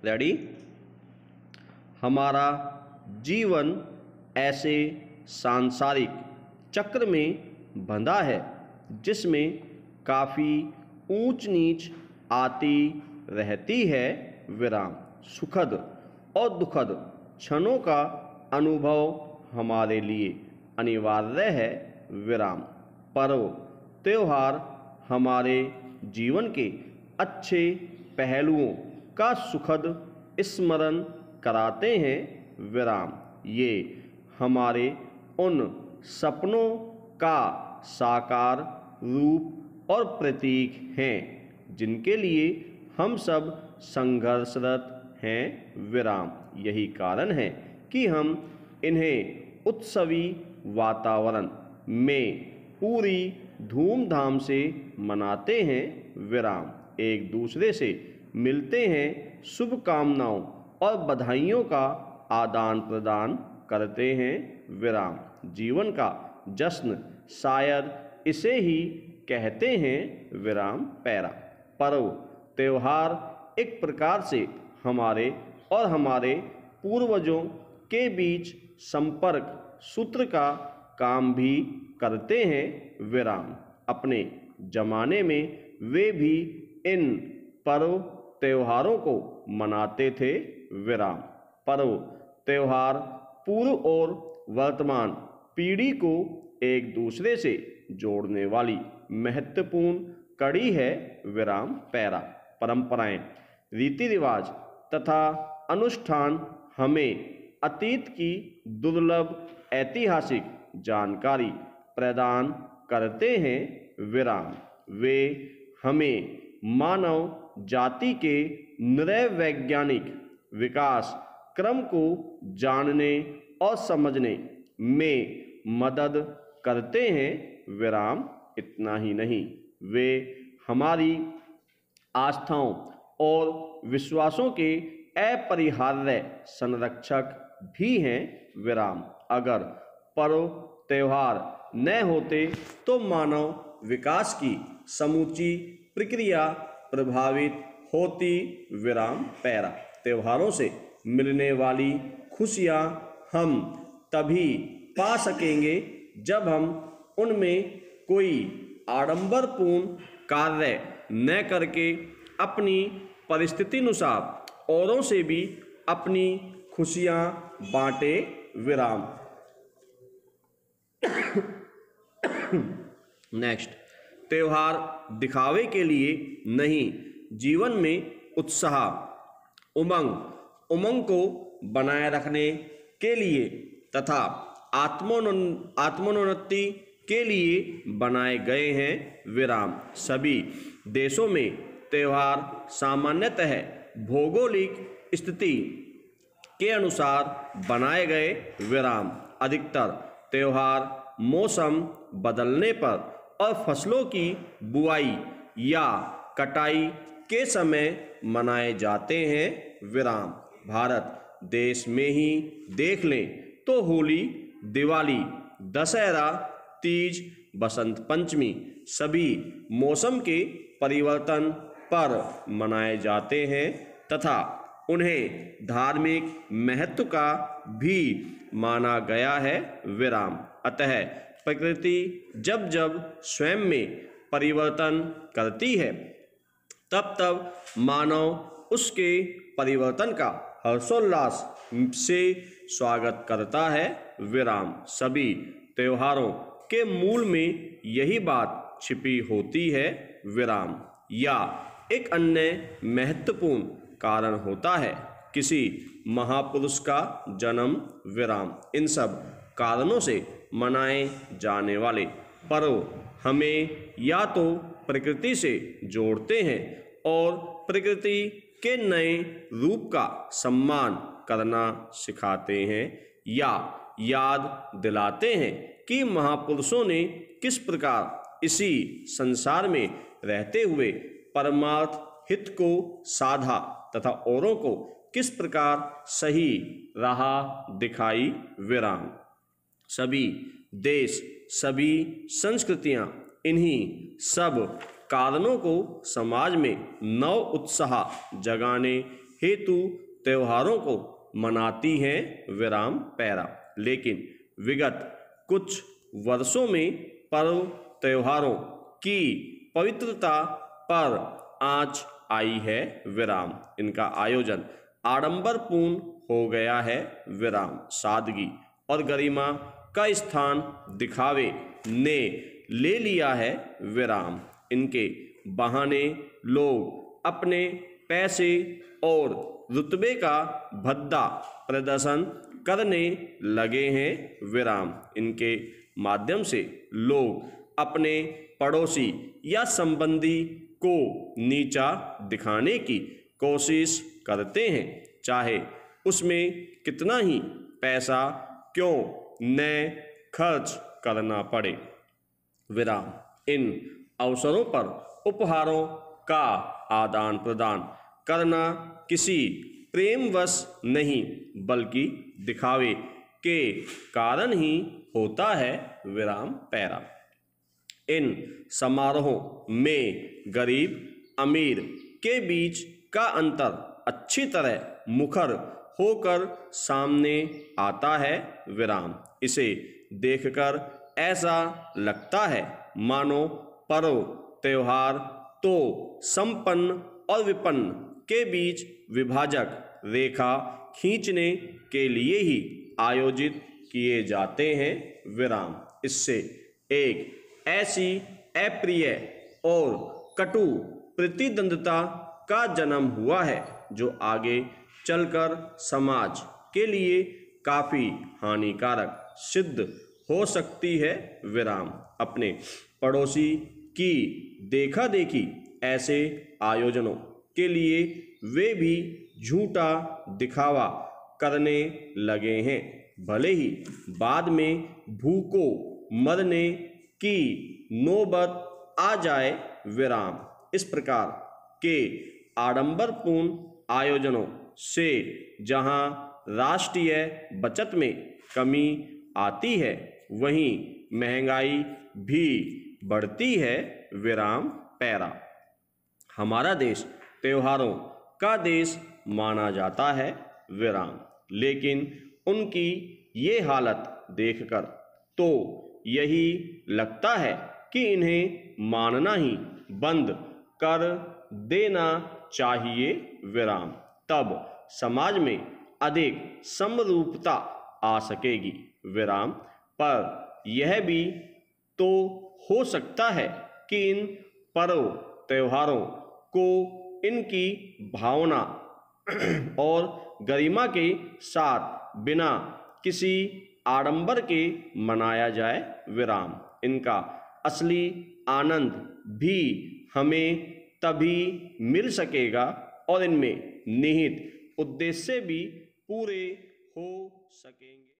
Ready. हमारा जीवन ऐसे सांसारिक चक्र में बंधा है जिसमें काफ़ी ऊंच नीच आती रहती है। विराम। सुखद और दुखद क्षणों का अनुभव हमारे लिए अनिवार्य है। विराम। पर्व त्योहार हमारे जीवन के अच्छे पहलुओं का सुखद स्मरण कराते हैं। विराम। ये हमारे उन सपनों का साकार रूप और प्रतीक हैं जिनके लिए हम सब संघर्षरत हैं। विराम। यही कारण है कि हम इन्हें उत्सवी वातावरण में पूरी धूमधाम से मनाते हैं। विराम। एक दूसरे से मिलते हैं, शुभकामनाओं और बधाइयों का आदान प्रदान करते हैं। विराम। जीवन का जश्न शायद इसे ही कहते हैं। विराम। पैरा। पर्व त्योहार एक प्रकार से हमारे और हमारे पूर्वजों के बीच संपर्क सूत्र का काम भी करते हैं। विराम। अपने जमाने में वे भी इन पर्व त्योहारों को मनाते थे। विराम। पर्व त्योहार पूर्व और वर्तमान पीढ़ी को एक दूसरे से जोड़ने वाली महत्वपूर्ण कड़ी है। विराम। पैरा। परंपराएं, रीति रिवाज तथा अनुष्ठान हमें अतीत की दुर्लभ ऐतिहासिक जानकारी प्रदान करते हैं। विराम। वे हमें मानव जाति के नृवैज्ञानिक विकास क्रम को जानने और समझने में मदद करते हैं। विराम। इतना ही नहीं, वे हमारी आस्थाओं और विश्वासों के अपरिहार्य संरक्षक भी हैं। विराम। अगर पर्व त्योहार न होते तो मानव विकास की समूची प्रक्रिया प्रभावित होती। विराम। पैरा। त्योहारों से मिलने वाली खुशियाँ हम तभी पा सकेंगे जब हम उनमें कोई आडंबरपूर्ण कार्य न करके अपनी परिस्थितिनुसार औरों से भी अपनी खुशियाँ बांटे। विराम। नेक्स्ट। त्योहार दिखावे के लिए नहीं, जीवन में उत्साह उमंग को बनाए रखने के लिए तथा आत्मोन्नति के लिए बनाए गए हैं। विराम। सभी देशों में त्योहार सामान्यतः भौगोलिक स्थिति के अनुसार बनाए गए। विराम। अधिकतर त्योहार मौसम बदलने पर और फसलों की बुआई या कटाई के समय मनाए जाते हैं। विराम। भारत देश में ही देख लें तो होली, दिवाली, दशहरा, तीज, बसंत पंचमी सभी मौसम के परिवर्तन पर मनाए जाते हैं तथा उन्हें धार्मिक महत्व का भी माना गया है। विराम। अतः प्रकृति जब जब स्वयं में परिवर्तन करती है तब तब मानव उसके परिवर्तन का हर्षोल्लास से स्वागत करता है। विराम। सभी त्योहारों के मूल में यही बात छिपी होती है। विराम। या एक अन्य महत्वपूर्ण कारण होता है किसी महापुरुष का जन्म। विराम। इन सब कारणों से मनाए जाने वाले पर्व हमें या तो प्रकृति से जोड़ते हैं और प्रकृति के नए रूप का सम्मान करना सिखाते हैं या याद दिलाते हैं कि महापुरुषों ने किस प्रकार इसी संसार में रहते हुए परमार्थ हित को साधा तथा औरों को किस प्रकार सही राह दिखाई। विराम। सभी देश, सभी संस्कृतियां इन्हीं सब कारणों को समाज में नव उत्साह जगाने हेतु त्योहारों को मनाती हैं विराम पैरा। लेकिन विगत कुछ वर्षों में पर्व त्योहारों की पवित्रता पर आंच आई है विराम। इनका आयोजन आडंबरपूर्ण हो गया है विराम। सादगी और गरिमा का स्थान दिखावे ने ले लिया है विराम। इनके बहाने लोग अपने पैसे और रुतबे का भद्दा प्रदर्शन करने लगे हैं विराम। इनके माध्यम से लोग अपने पड़ोसी या संबंधी को नीचा दिखाने की कोशिश करते हैं, चाहे उसमें कितना ही पैसा क्यों न खर्च करना पड़े विराम। इन अवसरों पर उपहारों का आदान प्रदान करना किसी प्रेमवश नहीं बल्कि दिखावे के कारण ही होता है विराम पैरा। इन समारोहों में गरीब अमीर के बीच का अंतर अच्छी तरह मुखर होकर सामने आता है विराम। इसे देखकर ऐसा लगता है मानो पर्व त्योहार तो संपन्न और विपन्न के बीच विभाजक रेखा खींचने के लिए ही आयोजित किए जाते हैं विराम। इससे एक ऐसी अप्रिय और कटु प्रतिद्वंद्विता का जन्म हुआ है जो आगे चलकर समाज के लिए काफी हानिकारक सिद्ध हो सकती है विराम। अपने पड़ोसी की देखा देखी ऐसे आयोजनों के लिए वे भी झूठा दिखावा करने लगे हैं, भले ही बाद में भूखों मरने की नौबत आ जाए विराम। इस प्रकार के आडंबरपूर्ण आयोजनों से जहां राष्ट्रीय बचत में कमी आती है वहीं महंगाई भी बढ़ती है विराम पैरा। हमारा देश त्योहारों का देश माना जाता है विराम, लेकिन उनकी ये हालत देखकर तो यही लगता है कि इन्हें मानना ही बंद कर देना चाहिए विराम। तब समाज में अधिक समरूपता आ सकेगी विराम। पर यह भी तो हो सकता है कि इन पर्व त्योहारों को इनकी भावना और गरिमा के साथ बिना किसी आडंबर के मनाया जाए विराम। इनका असली आनंद भी हमें तभी मिल सकेगा और इनमें निहित उद्देश्य भी पूरे हो सकेंगे।